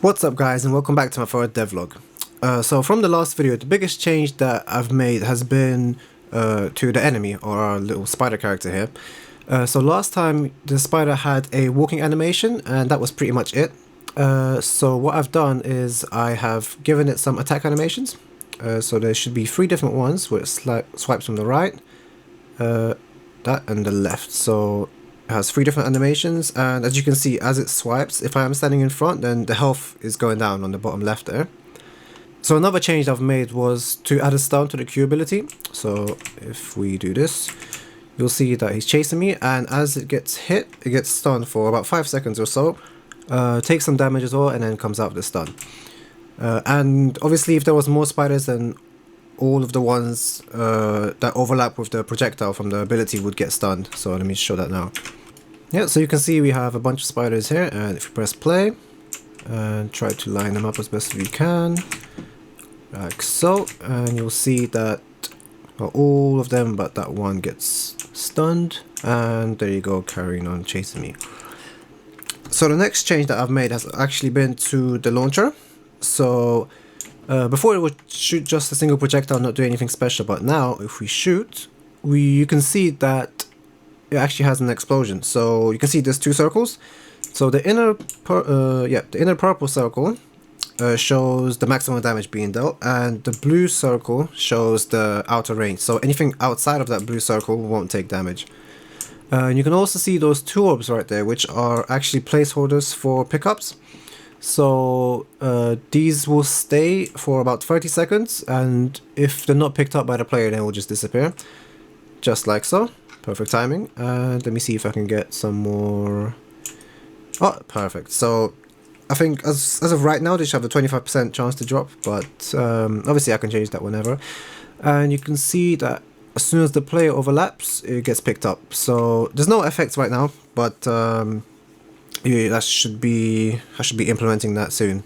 What's up guys, and welcome back to my third devlog. So from the last video, the biggest change that I've made has been to the enemy, or our little spider character here. So last time the spider had a walking animation and that was pretty much it. So what I've done is I have given it some attack animations. So there should be 3 different ones where it swipes from the right, that and the left. So it has 3 different animations, and as you can see, as it swipes, if I am standing in front, then the health is going down on the bottom left there. So another change I've made was to add a stun to the Q ability. So if we do this, you'll see that he's chasing me, and as it gets hit, it gets stunned for about 5 seconds or so, takes some damage as well, and then comes out of the stun. And obviously if there was more spiders, then all of the ones that overlap with the projectile from the ability would get stunned. So let me show that now. Yeah, so you can see we have a bunch of spiders here, and if you press play and try to line them up as best as we can, like so, and you'll see that all of them but that one gets stunned, and there you go, carrying on chasing me. So the next change that I've made has actually been to the launcher. So before it would shoot just a single projectile, not do anything special, but now if we shoot, you can see that it actually has an explosion. So you can see there's 2 circles. So the inner purple circle shows the maximum damage being dealt, and the blue circle shows the outer range. So anything outside of that blue circle won't take damage. And you can also see those 2 orbs right there, which are actually placeholders for pickups. So these will stay for about 30 seconds, and if they're not picked up by the player, they will just disappear. Just like so. Perfect timing. And let me see if I can get some more. Oh, perfect. So I think as of right now, they should have a 25% chance to drop, but obviously I can change that whenever. And you can see that as soon as the player overlaps, it gets picked up. So there's no effects right now, but yeah, I should be implementing that soon.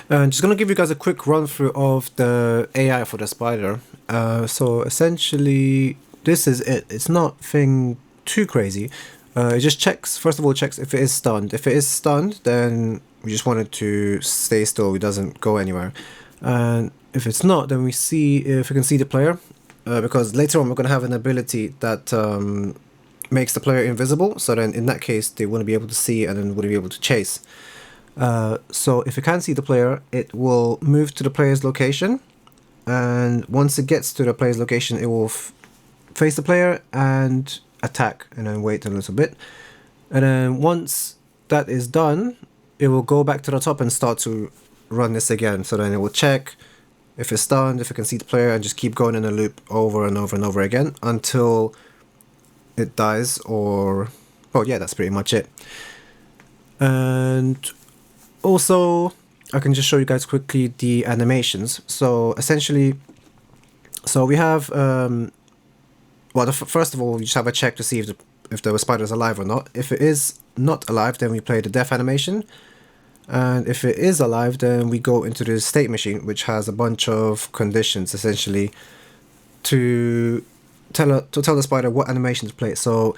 And just gonna give you guys a quick run through of the AI for the spider. So essentially, this is it. It's nothing too crazy. It just checks, first of all, checks if it is stunned. If it is stunned, then we just want it to stay still. It doesn't go anywhere. And if it's not, then we see if we can see the player, because later on we're gonna have an ability that makes the player invisible, so then in that case they wouldn't be able to see and then wouldn't be able to chase. So if you can see the player, it will move to the player's location, and once it gets to the player's location, it will face the player and attack, and then wait a little bit, and then once that is done, it will go back to the top and start to run this again. So then it will check if it's stunned, if it can see the player, and just keep going in a loop over and over and over again until it dies, or well, yeah, that's pretty much it. And also I can just show you guys quickly the animations. So essentially, so we have well, first of all, we just have a check to see if the spider is alive or not. If it is not alive, then we play the death animation, and if it is alive, then we go into the state machine, which has a bunch of conditions essentially to tell the spider what animation to play. So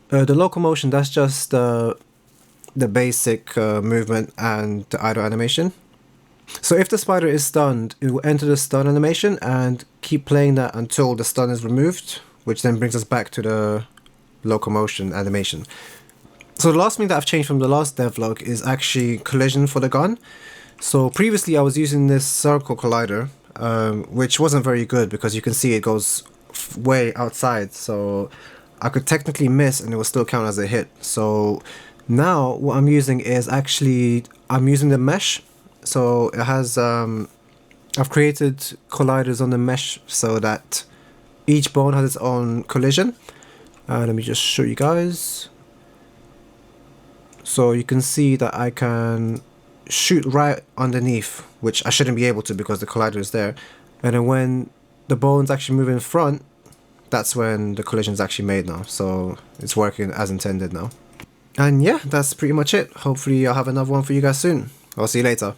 the locomotion, that's just the basic movement and the idle animation. So if the spider is stunned, it will enter the stun animation and keep playing that until the stun is removed, which then brings us back to the locomotion animation. So the last thing that I've changed from the last devlog is actually collision for the gun. So previously I was using this circle collider, which wasn't very good because you can see it goes way outside, so I could technically miss and it will still count as a hit. So now what I'm using is actually, I'm using the mesh. So it has I've created colliders on the mesh so that each bone has its own collision. Let me just show you guys. So you can see that I can shoot right underneath, which I shouldn't be able to because the collider is there, and then when the bones actually move in front, that's when the collision is actually made now. So it's working as intended now. And yeah, that's pretty much it. Hopefully I'll have another one for you guys soon. I'll see you later.